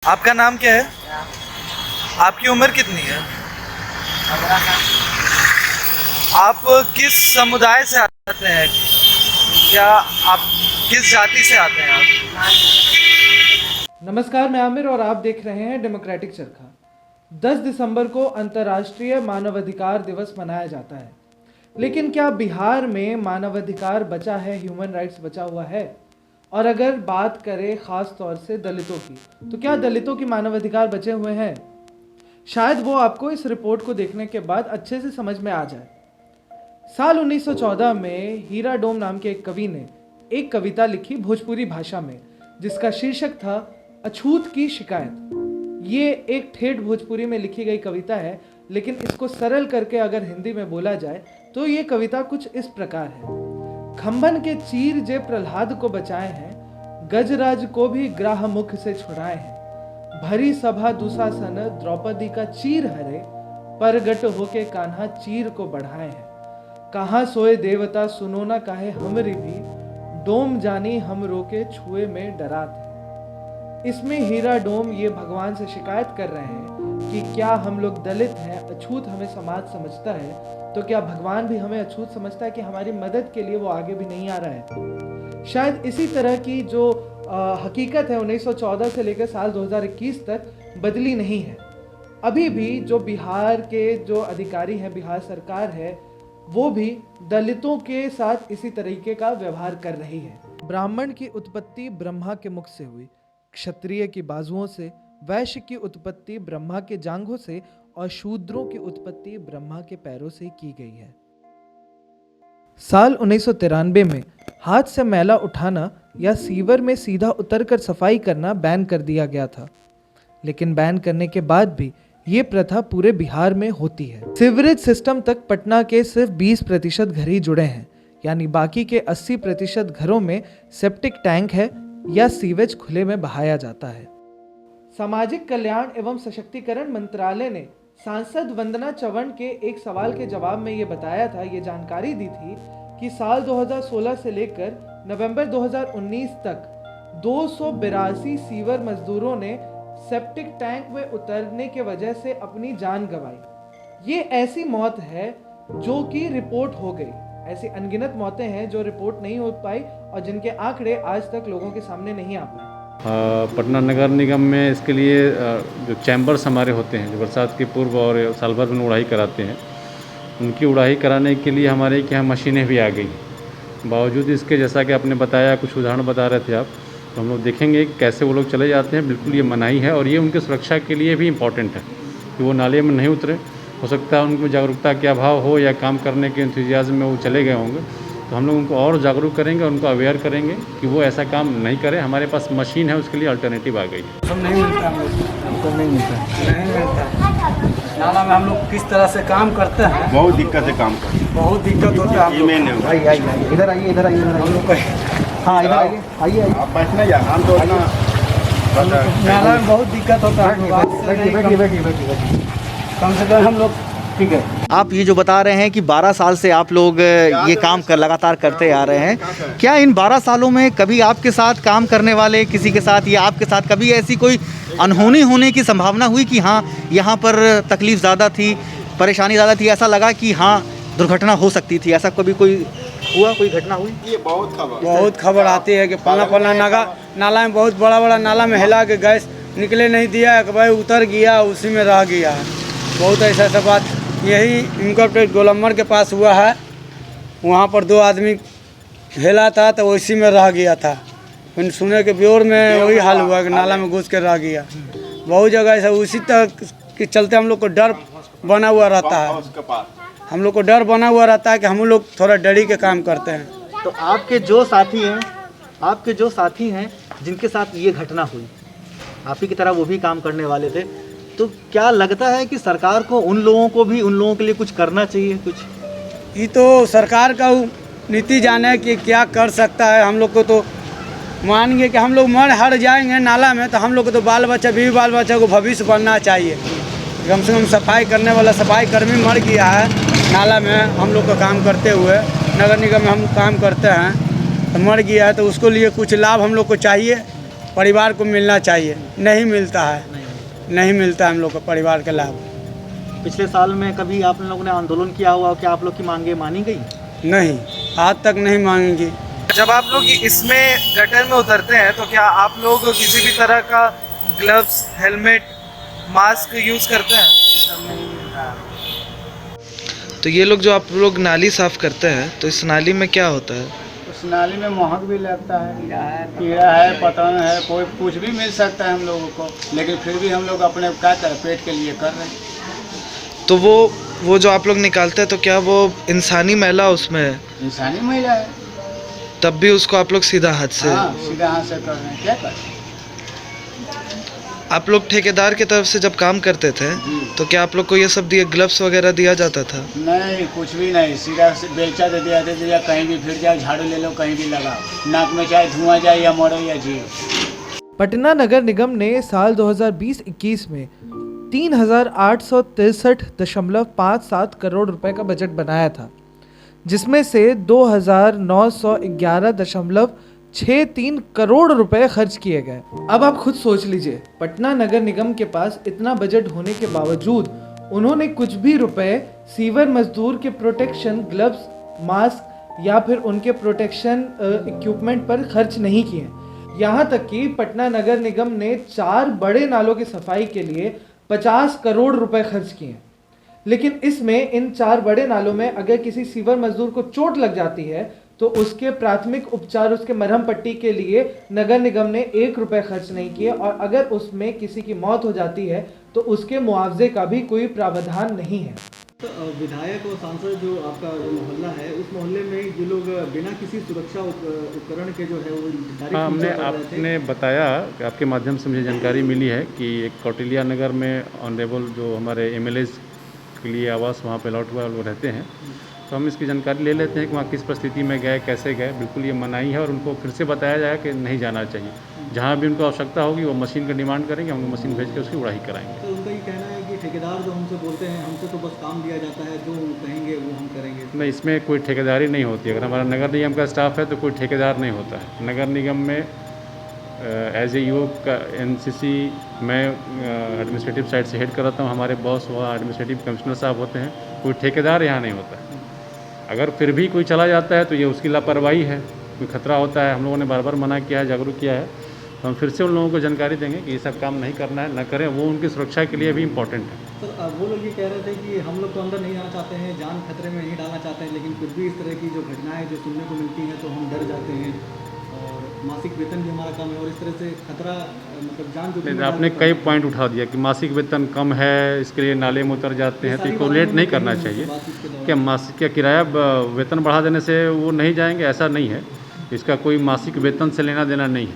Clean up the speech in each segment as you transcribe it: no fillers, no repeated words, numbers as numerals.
आपका नाम क्या है? आपकी उम्र कितनी है? आप किस समुदाय से आते हैं? क्या आप किस जाति से आते हैं आप? नमस्कार, मैं आमिर और आप देख रहे हैं डेमोक्रेटिक चरखा। 10 दिसंबर को अंतर्राष्ट्रीय मानवाधिकार दिवस मनाया जाता है, लेकिन क्या बिहार में मानवाधिकार बचा है, ह्यूमन राइट्स बचा हुआ है? और अगर बात करें खास तौर से दलितों की, तो क्या दलितों की मानवाधिकार बचे हुए हैं? शायद वो आपको इस रिपोर्ट को देखने के बाद अच्छे से समझ में आ जाए। साल 1914 में हीरा डोम नाम के एक कवि ने एक कविता लिखी भोजपुरी भाषा में, जिसका शीर्षक था अछूत की शिकायत। ये एक ठेठ भोजपुरी में लिखी गई कविता है, लेकिन इसको सरल करके अगर हिंदी में बोला जाए तो ये कविता कुछ इस प्रकार है। खंभन के चीर जे प्रहलाद को बचाए हैं, गजराज को भी ग्राह मुख से छुड़ाए हैं। भरी सभा दुशासन द्रौपदी का चीर हरे, परगट होके कान्हा चीर को बढ़ाए हैं। कहाँ सोए देवता सुनो ना काहे हमरी भी, डोम जानी हम रोके छुए में डरात है। इसमें हीरा डोम ये भगवान से शिकायत कर रहे हैं कि क्या हम लोग दलित हैं, अछूत हमें समाज समझता है, तो क्या भगवान भी हमें अछूत समझता है कि हमारी मदद के लिए वो आगे भी नहीं आ रहा है। शायद इसी तरह की जो हकीकत है 1914 से लेकर साल 2021 तक बदली नहीं है। अभी भी जो बिहार के जो अधिकारी हैं, बिहार सरकार है, वो भी दलितों के साथ इसी तरीके का व्यवहार कर रही है। ब्राह्मण की उत्पत्ति ब्रह्मा के मुख से हुई, क्षत्रिय की बाजुओं से, वैश्य की उत्पत्ति ब्रह्मा के जांघों से और शूद्रों की उत्पत्ति ब्रह्मा के पैरों से की गई है। साल 1993 में हाथ से मैला उठाना या सीवर में सीधा उतरकर सफाई करना बैन कर दिया गया था, लेकिन बैन करने के बाद भी ये प्रथा पूरे बिहार में होती है। सीवरेज सिस्टम तक पटना के सिर्फ 20% घर ही जुड़े हैं, यानी बाकी के 80% घरों में सेप्टिक टैंक है या सीवेज खुले में बहाया जाता है। सामाजिक कल्याण एवं सशक्तिकरण मंत्रालय ने सांसद वंदना चव्हाण के एक सवाल के जवाब में ये बताया था, ये जानकारी दी थी कि साल 2016 से लेकर नवंबर 2019 तक 282 सीवर मजदूरों ने सेप्टिक टैंक में उतरने के वजह से अपनी जान गंवाई। ये ऐसी मौत है जो कि रिपोर्ट हो गई, ऐसी अनगिनत मौतें हैं जो रिपोर्ट नहीं हो पाई और जिनके आंकड़े आज तक लोगों के सामने नहीं आ पाए। पटना नगर निगम में इसके लिए जो चैम्बर्स हमारे होते हैं, जो बरसात के पूर्व और साल भर में उड़ाई कराते हैं, उनकी उड़ाई कराने के लिए हमारे यहाँ मशीनें भी आ गई। बावजूद इसके, जैसा कि आपने बताया, कुछ उदाहरण बता रहे थे आप, तो हम लोग देखेंगे कैसे वो लोग चले जाते हैं। बिल्कुल ये मनाही है और ये उनकी सुरक्षा के लिए भी इम्पॉर्टेंट है कि वो नाले में नहीं उतरे। हो सकता है उनको जागरूकता के अभाव हो या काम करने के इंतजाज़ में वो चले गए होंगे, तो हम लोग उनको और जागरूक करेंगे, उनको अवेयर करेंगे कि वो ऐसा काम नहीं करें। हमारे पास मशीन है, उसके लिए अल्टरनेटिव आ गई है। सब नहीं मिलता, हमको नहीं मिलता। नाला में हम लोग किस तरह से काम करते हैं, बहुत दिक्कत से काम करते हैं, बहुत दिक्कत होता है। ये मेन है। आइए इधर आइए, इधर आइए, हम लोग हाँ इधर आइए, आइए आप बैठना या हम तो नाला में बहुत दिक्कत होता है। बैठिए कम से कम हम लोग ठीक है। आप ये जो बता रहे हैं कि 12 साल से आप लोग ये काम लगातार करते आ रहे हैं, क्या इन 12 सालों में कभी आपके साथ काम करने वाले किसी के साथ या आपके साथ कभी ऐसी कोई अनहोनी होने की संभावना हुई कि हाँ यहाँ पर तकलीफ ज़्यादा थी, परेशानी ज़्यादा थी, ऐसा लगा कि हाँ दुर्घटना हो सकती थी, ऐसा कभी कोई हुआ, कोई घटना हुई? ये बहुत खबर आती है कि पलना नाला में, बहुत बड़ा नाला में हिला के गैस निकले नहीं दिया कि भाई उतर गया, उसी में रह गया। बहुत ऐसा बात यही इनकॉर्पोरेट गोलम्बर के पास हुआ है। वहाँ पर 2 आदमी हिला था तो उसी में रह गया था। फिर सुने के ब्योर में वही हाल हुआ कि नाला में घुस के रह गया। बहुत जगह ऐसा, उसी तक के चलते हम लोग को डर बना हुआ रहता है। हम लोग को डर बना हुआ रहता है कि हम लोग थोड़ा डरी के काम करते हैं। तो आपके जो साथी हैं जिनके साथ ये घटना हुई, आप ही की तरह वो भी काम करने वाले थे, तो क्या लगता है कि सरकार को उन लोगों के लिए कुछ करना चाहिए? कुछ ये तो सरकार का नीति जाने कि क्या कर सकता है। हम लोग को तो मानेंगे कि हम लोग मर हर जाएंगे नाला में, तो हम लोग को तो बाल बच्चा को भविष्य बनना चाहिए। कम से कम सफाई करने वाला सफाई कर्मी मर गया है नाला में, हम लोग का काम करते हुए नगर निगम में हम काम करते हैं, तो मर गया है, तो उसको लिए कुछ लाभ हम लोग को चाहिए। परिवार को मिलना चाहिए, नहीं मिलता है, नहीं मिलता है हम लोग को परिवार का लाभ। पिछले साल में कभी आप लोगों ने आंदोलन किया हुआ, क्या आप लोग की मांगे मानी गई? नहीं, आज तक नहीं मांगेंगी। जब आप लोग इसमें गटर में उतरते हैं तो क्या आप लोग किसी भी तरह का ग्लव्स, हेलमेट, मास्क यूज़ करते हैं? तो ये लोग जो आप लोग नाली साफ़ करते हैं तो इस नाली में क्या होता है? उस नाली में महक भी लगता है, कीड़ा है, पतंग है, कोई कुछ भी मिल सकता है हम लोगों को, लेकिन फिर भी हम लोग अपने क्या करें, पेट के लिए कर रहे हैं। तो वो जो आप लोग निकालते हैं तो क्या वो इंसानी मैला उसमें है? इंसानी महिला है, तब भी उसको आप लोग सीधा हाथ से हाँ, सीधा हाथ से कर रहे हैं, क्या करें। आप लोग ठेकेदार की तरफ से जब काम करते थे तो क्या आप लोग को ये सब दिए, ग्लव्स वगैरह दिया जाता था? नहीं, कुछ भी नहीं, सीधा से बेचा दे दिया थे, या कहीं भी फिर जाओ, झाड़ू ले लो, कहीं भी लगाओ, नाक में चाहे धुआं जाए या मरो या जियो। पटना नगर निगम ने साल 2020-21 में 3,863.57 करोड़ रुपए का बजट बनाया था, जिसमें से 2,911.63 करोड़ रुपए खर्च किए गए। अब आप खुद सोच लीजिए, पटना नगर निगम के पास इतना बजट होने के बावजूद उन्होंने कुछ भी रुपए सीवर मजदूर के प्रोटेक्शन, ग्लव्स, मास्क या फिर उनके प्रोटेक्शन इक्विपमेंट पर खर्च नहीं किए। यहाँ तक कि पटना नगर निगम ने 4 बड़े नालों की सफाई के लिए 50 करोड़ रुपए खर्च किए। लेकिन इसमें इन 4 बड़े नालों में अगर किसी सीवर मजदूर को चोट लग जाती है तो उसके प्राथमिक उपचार, उसके मरहम पट्टी के लिए नगर निगम ने 1 रुपए खर्च नहीं किए, और अगर उसमें किसी की मौत हो जाती है तो उसके मुआवजे का भी कोई प्रावधान नहीं है। तो विधायक और सांसद जो आपका जो मोहल्ला है, उस मोहल्ले में ये लोग बिना किसी सुरक्षा उपकरण के जो है वो डायरेक्ट हमने आपने बताया, आपके माध्यम से मुझे जानकारी मिली है कि एक कौटिल्या नगर में ऑनरेबल जो हमारे MLAs के लिए आवास वहाँ पे अलॉट हुआ वो रहते हैं, तो हम इसकी जानकारी ले लेते हैं कि वहाँ किस परिस्थिति में गए, कैसे गए। बिल्कुल ये मनाही है और उनको फिर से बताया जाए कि नहीं जाना चाहिए। जहाँ भी उनको आवश्यकता होगी वो मशीन का डिमांड करेंगे, हम मशीन भेज के उसकी उड़ाई कराएंगे। तो उनका ये कहना है कि ठेकेदार जो हमसे बोलते हैं, हमसे तो बस काम दिया जाता है, जो कहेंगे वो हम करेंगे। नहीं, इसमें कोई ठेकेदारी नहीं होती। अगर हमारा नगर निगम का स्टाफ है तो कोई ठेकेदार नहीं होता है। नगर निगम में एज ए यूओ का NCC मैं एडमिनिस्ट्रेटिव साइड से हेड कराता हूँ, हमारे बॉस वहाँ एडमिनिस्ट्रेटिव कमिश्नर साहब होते हैं, कोई ठेकेदार यहाँ नहीं होता है। अगर फिर भी कोई चला जाता है तो ये उसकी लापरवाही है, कोई खतरा होता है। हम लोगों ने बार बार मना किया है, जागरूक किया है, तो हम फिर से उन लोगों को जानकारी देंगे कि ये सब काम नहीं करना है, न करें। वो उनकी सुरक्षा के लिए भी इम्पोर्टेंट है। सर, वो लोग ये कह रहे थे कि हम लोग तो अंदर नहीं आना चाहते हैं, जान खतरे में नहीं डालना चाहते हैं, लेकिन फिर भी इस तरह की जो घटनाएं जो सुनने को मिलती हैं तो हम डर जाते हैं, और मासिक वेतन भी हमारा कम है, और इस तरह से खतरा मतलब जान जोखिम में आपने कई पॉइंट उठा दिया कि मासिक वेतन कम है, इसके लिए नाले में उतर जाते हैं, तो इसको लेट नहीं करना चाहिए। क्या मासिक क्या किराया वेतन बढ़ा देने से वो नहीं जाएंगे? ऐसा नहीं है, इसका कोई मासिक वेतन से लेना देना नहीं है।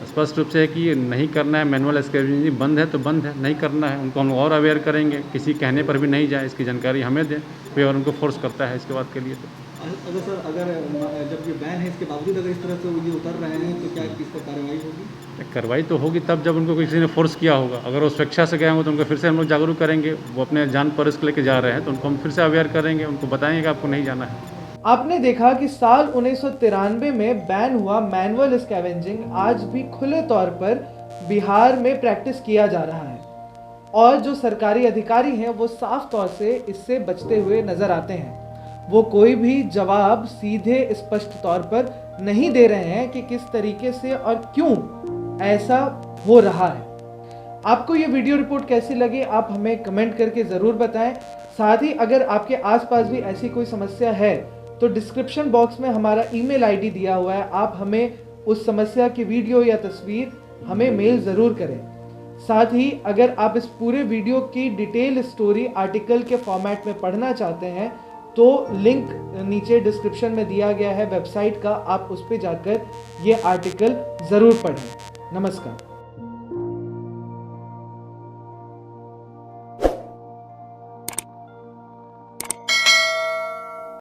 स्पष्ट रूप से है कि नहीं करना है, मैनुअल स्कैवेंजिंग बंद है तो बंद है, नहीं करना है। उनको हम और अवेयर करेंगे, किसी कहने पर भी नहीं जाए, इसकी जानकारी हमें दें, कोई और उनको फोर्स करता है इसके बाद के लिए। तो अगर सर, अगर जब ये बैन है, इसके बावजूद अगर इस तरह से ये उतर रहे हैं तो क्या इस पर कार्रवाई होगी? कार्रवाई तो होगी तब जब उनको किसी ने फोर्स किया होगा। अगर वो स्वेच्छा से गए होंगे तो उनको फिर से हम लोग जागरूक करेंगे। वो अपने जान पर रिस्क लेके जा रहे हैं तो उनको हम फिर से अवेयर करेंगे, उनको बताएंगे कि आपको नहीं जाना है। आपने देखा कि साल 1993 में बैन हुआ मैनुअल स्कैवेंजिंग आज भी खुले तौर पर बिहार में प्रैक्टिस किया जा रहा है, और जो सरकारी अधिकारी हैं वो साफ तौर से इससे बचते हुए नजर आते हैं। वो कोई भी जवाब सीधे स्पष्ट तौर पर नहीं दे रहे हैं कि किस तरीके से और क्यों ऐसा हो रहा है। आपको ये वीडियो रिपोर्ट कैसी लगी, आप हमें कमेंट करके ज़रूर बताएं। साथ ही अगर आपके आसपास भी ऐसी कोई समस्या है तो डिस्क्रिप्शन बॉक्स में हमारा ईमेल ID दिया हुआ है, आप हमें उस समस्या की वीडियो या तस्वीर हमें मेल ज़रूर करें। साथ ही अगर आप इस पूरे वीडियो की डिटेल स्टोरी आर्टिकल के फॉर्मेट में पढ़ना चाहते हैं तो लिंक नीचे डिस्क्रिप्शन में दिया गया है वेबसाइट का, आप उस पर जाकर ये आर्टिकल ज़रूर पढ़ें। नमस्कार।